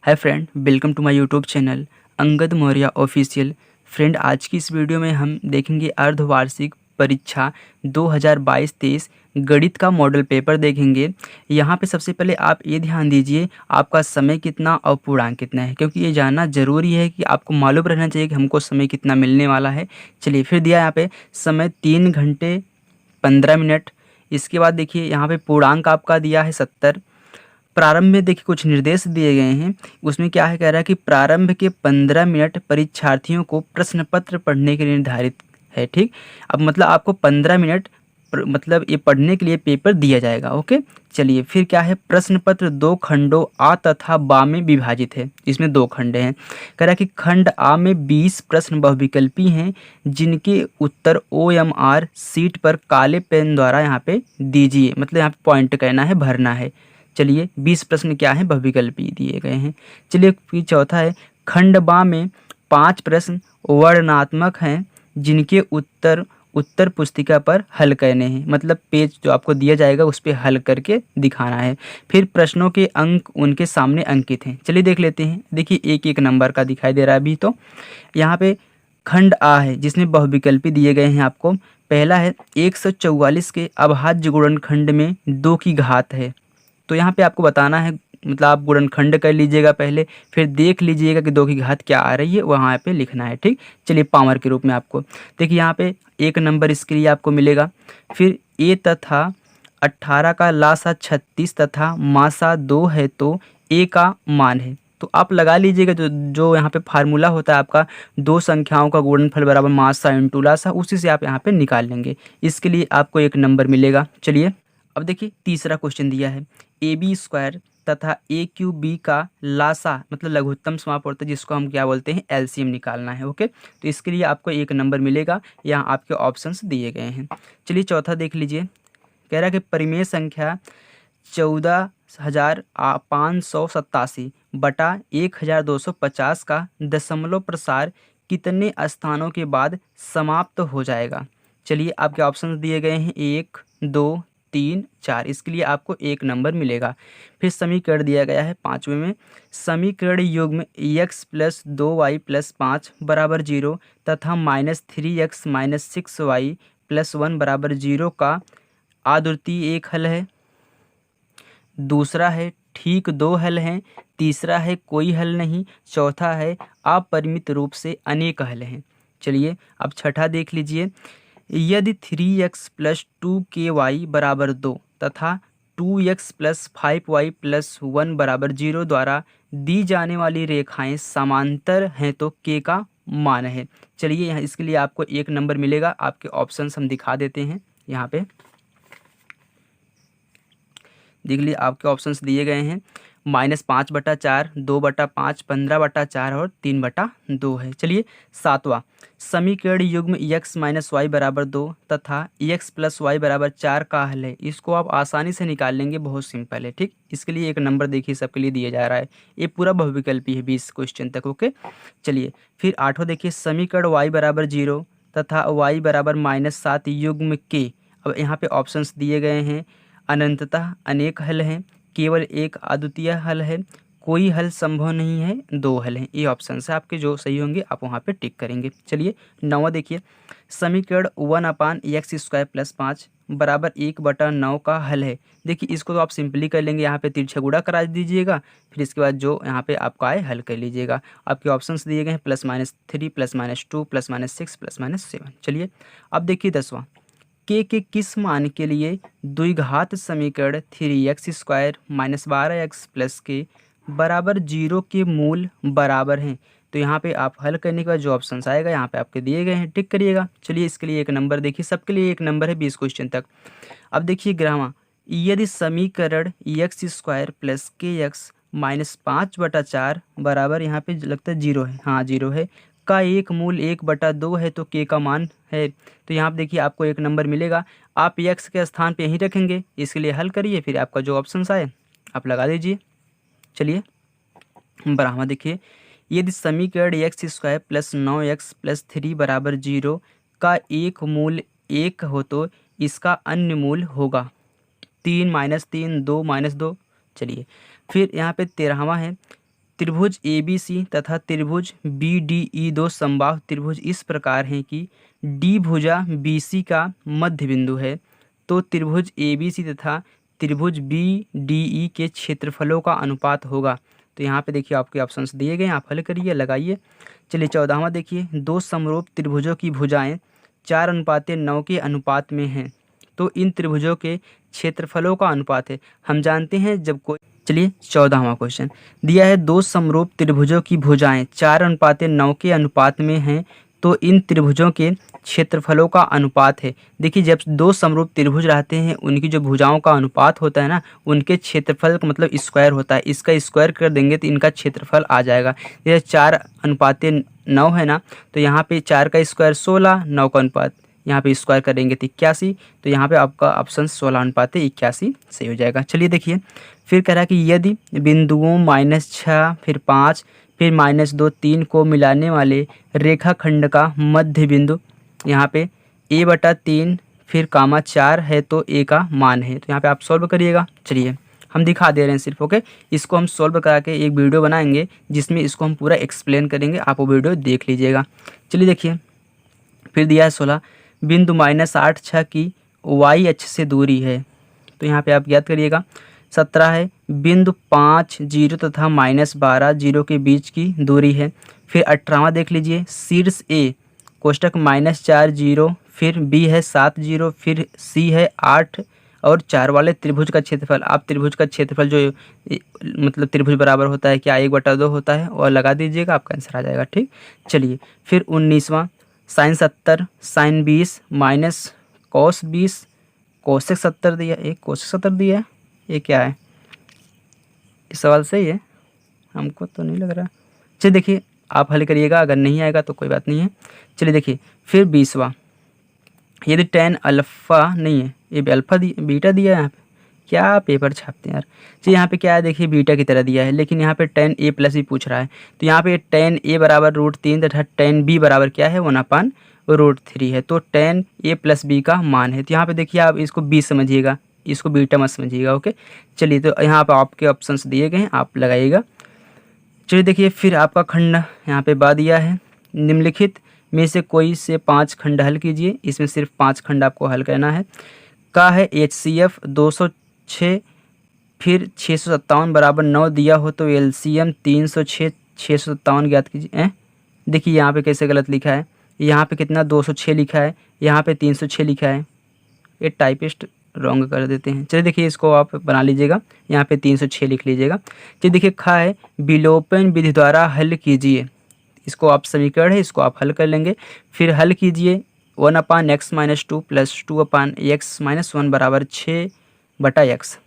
Hi friend, welcome to my YouTube channel Angad Maurya official. Friend, आज की इस वीडियो में हम देखेंगे अर्धवार्षिक परीक्षा 2022-23 गणित का मॉडल पेपर देखेंगे। यहाँ पे सबसे पहले आप ये ध्यान दीजिए आपका समय कितना और पूर्णांक कितना है, क्योंकि ये जानना ज़रूरी है कि आपको मालूम रहना चाहिए कि हमको समय कितना मिलने वाला है। चलिए फिर दिया यहाँ पे समय 3 घंटे 15 मिनट। इसके बाद देखिए यहाँ पे पूर्णांक आपका दिया है 70। प्रारंभ में देखिए कुछ निर्देश दिए गए हैं। उसमें क्या है, कह रहा है कि प्रारंभ के 15 मिनट परीक्षार्थियों को प्रश्न पत्र पढ़ने के लिए निर्धारित है। ठीक, अब मतलब आपको 15 मिनट मतलब ये पढ़ने के लिए पेपर दिया जाएगा। ओके, चलिए फिर क्या है, प्रश्न पत्र 2 खंडों आ तथा बा में विभाजित है। इसमें 2 खंड हैं। कह रहा है कि खंड आ में 20 प्रश्न बहुविकल्पी हैं जिनके उत्तर OMR सीट पर काले पेन द्वारा यहाँ पे दीजिए। मतलब यहाँ पे पॉइंट करना है, भरना है। चलिए 20 प्रश्न क्या हैं, बहुविकल्पी दिए गए हैं। चलिए फिर चौथा है, खंड बा में 5 प्रश्न वर्णनात्मक हैं जिनके उत्तर उत्तर पुस्तिका पर हल करने हैं। मतलब पेज जो आपको दिया जाएगा उस पर हल करके दिखाना है। फिर प्रश्नों के अंक उनके सामने अंकित हैं। चलिए देख लेते हैं। देखिए एक एक नंबर का दिखाई दे रहा है अभी। तो यहाँ पे खंड आ है जिसमें बहुविकल्पी दिए गए हैं आपको। पहला है 144 के अभाज्य गुणनखंड में 2 की घात है। तो यहाँ पे आपको बताना है, मतलब आप गुणनखंड कर लीजिएगा पहले, फिर देख लीजिएगा कि 2 की घात क्या आ रही है, वहाँ पे लिखना है। ठीक, चलिए पावर के रूप में आपको देखिए यहाँ पे 1 नंबर इसके लिए आपको मिलेगा। फिर ए तथा 18 का लासा 36 तथा मासा 2 है तो ए का मान है। तो आप लगा लीजिएगा जो जो यहाँ पे फार्मूला होता है आपका, 2 संख्याओं का गुणनफल बराबर मासा इंटू लासा, उसी से आप यहाँ पे निकाल लेंगे। इसके लिए आपको 1 नंबर मिलेगा। चलिए अब देखिए तीसरा क्वेश्चन दिया है, AB² तथा AQB का लासा मतलब लघुत्तम समापवर्त, जिसको हम क्या बोलते हैं, LCM निकालना है। ओके, तो इसके लिए आपको 1 नंबर मिलेगा। यहाँ आपके ऑप्शंस दिए गए हैं। चलिए चौथा देख लीजिए। कह रहा है कि परिमेय संख्या 14,587 बटा 1,250 का दशमलव प्रसार कितने स्थानों के बाद समाप्त हो जाएगा। चलिए आपके ऑप्शन दिए गए हैं 1, 2, 3, 4। इसके लिए आपको 1 नंबर मिलेगा। फिर समीकरण दिया गया है 5वें में, समीकरण युग्म x + 2y + 5 बराबर 0 तथा -3x - 6y + 1 बराबर 0 का आद्वितीय एक हल है। दूसरा है ठीक 2 हल हैं। तीसरा है कोई हल नहीं। चौथा है अपरिमित रूप से अनेक हल हैं। चलिए अब छठा देख लीजिए। यदि 3x + 2ky बराबर 2 तथा 2x + 5y + 1 बराबर 0 द्वारा दी जाने वाली रेखाएं समांतर हैं तो k का मान है। चलिए यहाँ इसके लिए आपको 1 नंबर मिलेगा। आपके ऑप्शंस हम दिखा देते हैं। यहाँ पे देख लीजिए आपके ऑप्शंस दिए गए हैं, -5/4, 2/5, 15/4 और 3/2 है। चलिए सातवां, समीकरण युग्म x - y बराबर 2 तथा x + y बराबर 4 का हल है। इसको आप आसानी से निकाल लेंगे, बहुत सिंपल है। ठीक, इसके लिए 1 नंबर देखिए सबके लिए दिया जा रहा है। ये पूरा बहुविकल्पी है 20 क्वेश्चन तक। ओके, चलिए फिर आठवां देखिए, समीकरण y बराबर 0 तथा y बराबर -7 युग्म के। अब यहाँ पे ऑप्शंस दिए गए हैं, अनंततः अनेक हल हैं, केवल एक अद्वितीय हल है, कोई हल संभव नहीं है, 2 हल हैं। ये ऑप्शन है आपके, जो सही होंगे आप वहाँ पे टिक करेंगे। चलिए 9वां देखिए, समीकरण 1/x² + 5 बराबर 1/9 का हल है। देखिए इसको तो आप सिंपली कर लेंगे, यहाँ पे तिरछा गुणा करा दीजिएगा, फिर इसके बाद जो यहाँ पे आपका आए हल कर लीजिएगा। आपके ऑप्शंस दिए गए हैं +-3, +-2, +-6, +-7। चलिए अब देखिए 10वां, के किस मान के लिए द्विघात समीकरण 3x² - 12x + k बराबर 0 के मूल बराबर हैं। तो यहाँ पे आप हल करने के बाद जो ऑप्शंस आएगा यहाँ पे आपके दिए गए हैं, टिक करिएगा। चलिए इसके लिए 1 नंबर, देखिए सबके लिए 1 नंबर है 20 क्वेश्चन तक। अब देखिए 11वां, यदि समीकरण x² + kx - 5/4 बराबर, यहाँ पे लगता है 0 है, हाँ 0 है, का एक मूल 1/2 है तो k का मान है। तो यहाँ पे देखिए आपको 1 नंबर मिलेगा। आप x के स्थान पे यहीं रखेंगे, इसके लिए हल करिए, फिर आपका जो ऑप्शंस आए आप लगा दीजिए। चलिए 12वां देखिए, यदि समीकरण x² + 9x + 3 बराबर 0 का एक मूल 1 हो तो इसका अन्य मूल होगा 3 - 3, 2 - 2। चलिए फिर यहाँ पे 13वां है, त्रिभुज ABC तथा त्रिभुज BDE दो समबाहु त्रिभुज इस प्रकार हैं कि D भुजा BC का मध्य बिंदु है, तो त्रिभुज ABC तथा त्रिभुज BDE के क्षेत्रफलों का अनुपात होगा। तो यहाँ पे देखिए आपके ऑप्शंस दिए गए हैं, आप हल करिए, लगाइए। चलिए 14वां देखिए, दो समरूप त्रिभुजों की भुजाएं 4:9 के अनुपात में हैं, तो इन त्रिभुजों के क्षेत्रफलों का अनुपात है। हम जानते हैं जब कोई, चलिए 14वां क्वेश्चन दिया है, दो समरूप त्रिभुजों की भुजाएं 4:9 के अनुपात में हैं, तो इन त्रिभुजों के क्षेत्रफलों का अनुपात है। देखिए जब दो समरूप त्रिभुज रहते हैं उनकी जो भुजाओं का अनुपात होता है ना, उनके क्षेत्रफल का मतलब स्क्वायर होता है। इसका स्क्वायर कर देंगे तो इनका क्षेत्रफल आ जाएगा। जैसे 4:9 है ना, तो यहाँ पे 4 का स्क्वायर 16, 9 का अनुपात यहाँ पे स्क्वायर करेंगे तो 81, तो यहाँ पे आपका ऑप्शन 16:81 सही हो जाएगा। चलिए देखिए फिर कह रहा है कि यदि बिंदुओं -6 फिर 5 फिर -2 3 को मिलाने वाले रेखाखंड का मध्य बिंदु यहाँ पे a/3 फिर कामा 4 है तो a का मान है। तो यहाँ पे आप सॉल्व करिएगा। चलिए हम दिखा दे रहे हैं सिर्फ, ओके। इसको हम सॉल्व करा के एक वीडियो बनाएंगे जिसमें इसको हम पूरा एक्सप्लेन करेंगे, आप वो वीडियो देख लीजिएगा। चलिए देखिए फिर दिया है 16, बिंदु -8 6 की y अक्ष से दूरी है, तो यहाँ पे आप ज्ञात करिएगा। 17 है, बिंदु 5 0 तथा -12 0 के बीच की दूरी है। फिर 18वां देख लीजिए, शीर्ष A कोष्टक -4 0 फिर B है 7 0 फिर C है 8 और 4 वाले त्रिभुज का क्षेत्रफल। आप त्रिभुज का क्षेत्रफल जो मतलब त्रिभुज बराबर होता है क्या, 1/2 होता है, और लगा दीजिएगा, आपका आंसर आ जाएगा। ठीक, चलिए फिर 19वां, sine 70 sine 20 minus cos 20 cosec 70 दिया, एक कोसेक 70 दिया है, ये क्या है? इस सवाल सही है, हमको तो नहीं लग रहा। चलिए देखिए आप हल करिएगा, अगर नहीं आएगा तो कोई बात नहीं है। चलिए देखिए फिर 20वां, यदि tan अल्फ़ा नहीं है, ये अल्फ़ा बीटा दिया है यहाँ पे, क्या पेपर छापते हैं यार। चलिए यहाँ पे क्या है, देखिए बीटा की तरह दिया है, लेकिन यहाँ पे tan a प्लस भी पूछ रहा है, तो यहाँ पे tan a बराबर √3 तथा tan b बराबर क्या है 1/√3 है, तो tan a प्लस b का मान है। तो यहाँ पे देखिए आप इसको b समझिएगा, इसको बीटा मत समझिएगा, ओके। चलिए तो यहाँ पे आपके ऑप्शंस दिए गए हैं, आप लगाइएगा। चलिए देखिए फिर आपका खंड यहाँ पे बा दिया है, निम्नलिखित में से कोई से 5 खंड हल कीजिए। इसमें सिर्फ 5 खंड आपको हल करना है। का है HCF 206 फिर 657 बराबर 9 दिया हो तो LCM 306 657 ज्ञात कीजिए। देखिए यहाँ पे कैसे गलत लिखा है, यहाँ पे कितना 206 लिखा है, यहाँ पे 306 लिखा है, ये टाइपिस्ट रॉन्ग कर देते हैं। चलिए देखिए इसको आप बना लीजिएगा, यहाँ पे 306 लिख लीजिएगा। चलिए देखिए खा है, विलोपन विधि द्वारा हल कीजिए। इसको आप समीकरण है, इसको आप हल कर लेंगे। फिर हल कीजिए 1/x-2 प्लस 2/x-1 बराबर 6/x।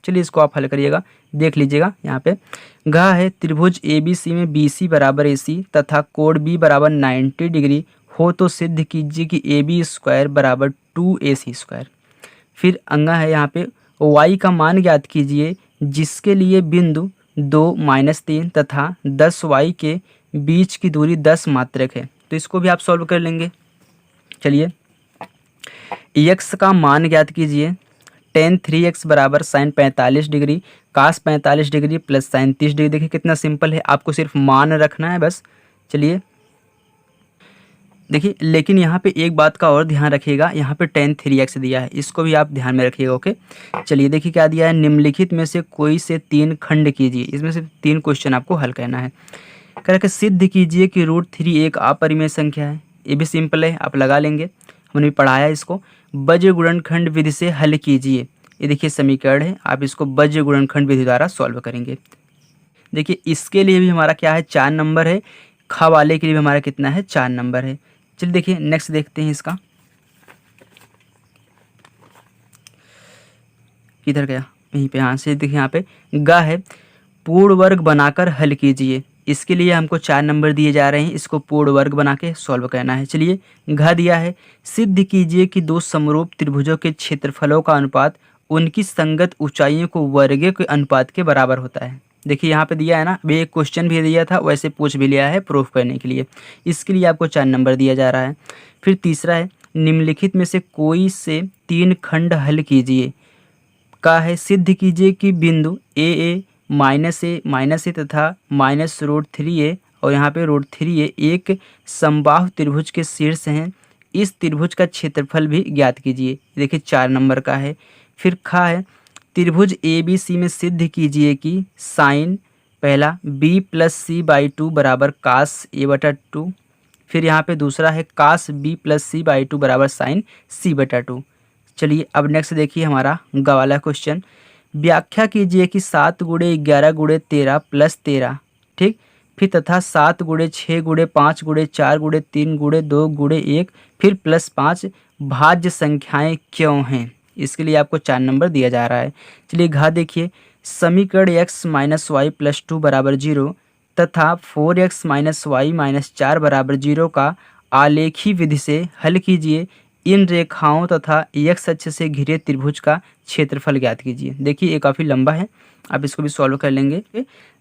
चलिए इसको आप हल करिएगा, देख लीजिएगा। यहाँ पे घ है, त्रिभुज ABC में BC बराबर AC तथा कोण B बराबर 90 डिग्री हो तो सिद्ध कीजिए कि AB² बराबर 2AC²। फिर अंगा है, यहाँ पे y का मान ज्ञात कीजिए जिसके लिए बिंदु 2 -3 तथा 10y के बीच की दूरी 10 मात्रक है, तो इसको भी आप सॉल्व कर लेंगे। चलिए x का मान ज्ञात कीजिए, tan 3x बराबर साइन 45 डिग्री कास 45 डिग्री प्लस साइन 30 डिग्री। देखिए कितना सिंपल है, आपको सिर्फ मान रखना है बस। चलिए देखिए लेकिन यहाँ पे एक बात का और ध्यान रखिएगा, यहाँ पे tan 3x दिया है, इसको भी आप ध्यान में रखिएगा, ओके। चलिए देखिए क्या दिया है, निम्नलिखित में से कोई से 3 खंड कीजिए। इसमें से 3 क्वेश्चन आपको हल करना है। कह रहा सिद्ध कीजिए कि √3 एक अपरिमेय संख्या है। ये भी सिंपल है, आप लगा लेंगे, हमने भी पढ़ाया इसको। बज्र गुणनखंड विधि से हल कीजिए। ये देखिए समीकरण है, आप इसको बज्र गुणनखंड विधि द्वारा सॉल्व करेंगे। देखिए इसके लिए भी हमारा क्या है 4 नंबर है, खा वाले के लिए भी हमारा कितना है 4 नंबर है। चलिए देखिए नेक्स्ट देखते हैं इसका, किधर गया, यहीं पे, यहाँ से देखिए यहाँ पे गा है, पूर्ण वर्ग बनाकर हल कीजिए। इसके लिए हमको 4 नंबर दिए जा रहे हैं, इसको पूर्ण वर्ग बना के सॉल्व करना है। चलिए घ दिया है, सिद्ध कीजिए कि दो समरूप त्रिभुजों के क्षेत्रफलों का अनुपात उनकी संगत ऊंचाइयों को वर्ग के अनुपात के बराबर होता है। देखिए यहाँ पे दिया है ना, वे एक क्वेश्चन भी दिया था, वैसे पूछ भी लिया है प्रूफ करने के लिए। इसके लिए आपको 4 नंबर दिया जा रहा है। फिर तीसरा है, निम्नलिखित में से कोई से 3 खंड हल कीजिए। का है, सिद्ध कीजिए कि बिंदु AA -a तथा -√3a और यहाँ पे √3a एक समबाहु त्रिभुज के शीर्ष हैं। इस त्रिभुज का क्षेत्रफल भी ज्ञात कीजिए। देखिए 4 नंबर का है। फिर खा है त्रिभुज ABC में सिद्ध कीजिए कि साइन पहला b + c/2 बराबर cos a/2। फिर यहाँ पे दूसरा है cos b + c/2 बराबर sin c/2। चलिए अब नेक्स्ट देखिए हमारा ग वाला क्वेश्चन। व्याख्या कीजिए कि 7 × 11 × 13 + 13, ठीक। फिर तथा 7 × 6 × 5 × 4 × 3 × 2 × 1 फिर +5 भाज्य संख्याएं क्यों हैं? इसके लिए आपको 4 नंबर दिया जा रहा है। चलिए घ देखिए, समीकरण x - y + 2 बराबर 0 तथा 4x - y - 4 बराबर 0 का आलेखी विधि से हल कीजिए। इन रेखाओं तथा x अक्ष से घिरे त्रिभुज का क्षेत्रफल ज्ञात कीजिए। देखिए ये काफ़ी लंबा है, आप इसको भी सॉल्व कर लेंगे।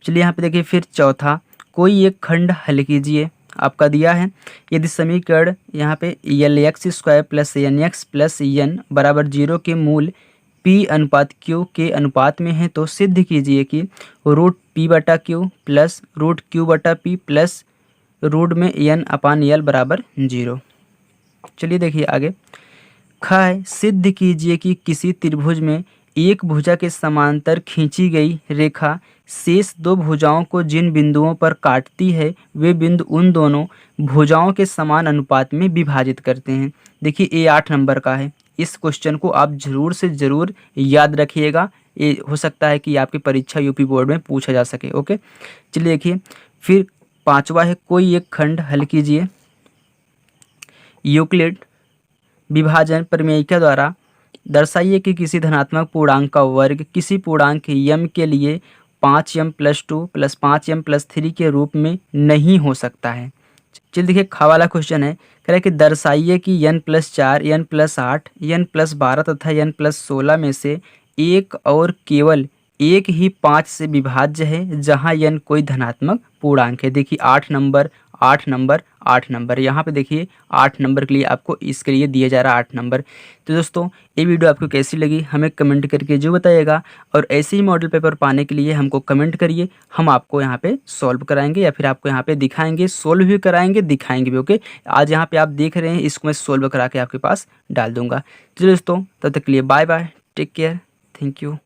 चलिए यहाँ पे देखिए फिर चौथा, कोई एक खंड हल कीजिए। आपका दिया है यदि समीकरण यहाँ पे LX² + NX + N बराबर 0 के मूल P/Q के अनुपात में है तो सिद्ध कीजिए कि √P/Q + √Q/P प्लस रूट में N/L बराबर 0। चलिए देखिए आगे। ख है सिद्ध कीजिए कि किसी त्रिभुज में एक भुजा के समांतर खींची गई रेखा शेष 2 भुजाओं को जिन बिंदुओं पर काटती है वे बिंदु उन दोनों भुजाओं के समान अनुपात में विभाजित करते हैं। देखिए ये 8 नंबर का है। इस क्वेश्चन को आप ज़रूर से ज़रूर याद रखिएगा। ये हो सकता है कि आपकी परीक्षा यूपी बोर्ड में पूछा जा सके। ओके, चलिए देखिए फिर 5वां है कोई एक खंड हल कीजिए। यूक्लिड विभाजन प्रमेयिका द्वारा दर्शाइए कि किसी धनात्मक पूर्णांक का वर्ग किसी पूर्णांक m के लिए 5m + 2 + 5m + 3 के रूप में नहीं हो सकता है। चलिए देखिए खा वाला क्वेश्चन है, कह रहा है कि दर्शाइए कि n + 4, n + 8, n + 12 तथा n + 16 में से एक और केवल एक ही 5 से विभाज्य है जहां n कोई धनात्मक पूर्णांक है। देखिए 8 नंबर 8 नंबर 8 नंबर, यहाँ पे देखिए 8 नंबर के लिए आपको इसके लिए दिया जा रहा है 8 नंबर। तो दोस्तों ये वीडियो आपको कैसी लगी हमें कमेंट करके जो बताइएगा, और ऐसे ही मॉडल पेपर पाने के लिए हमको कमेंट करिए, हम आपको यहाँ पे सॉल्व कराएंगे या फिर आपको यहाँ पे दिखाएंगे, सोल्व भी कराएंगे दिखाएंगे भी। ओके, आज यहाँ पे आप देख रहे हैं, इसको मैं सोल्व करा के आपके पास डाल दूंगा। चलिए दोस्तों तब तक के लिए bye bye, take care, thank you.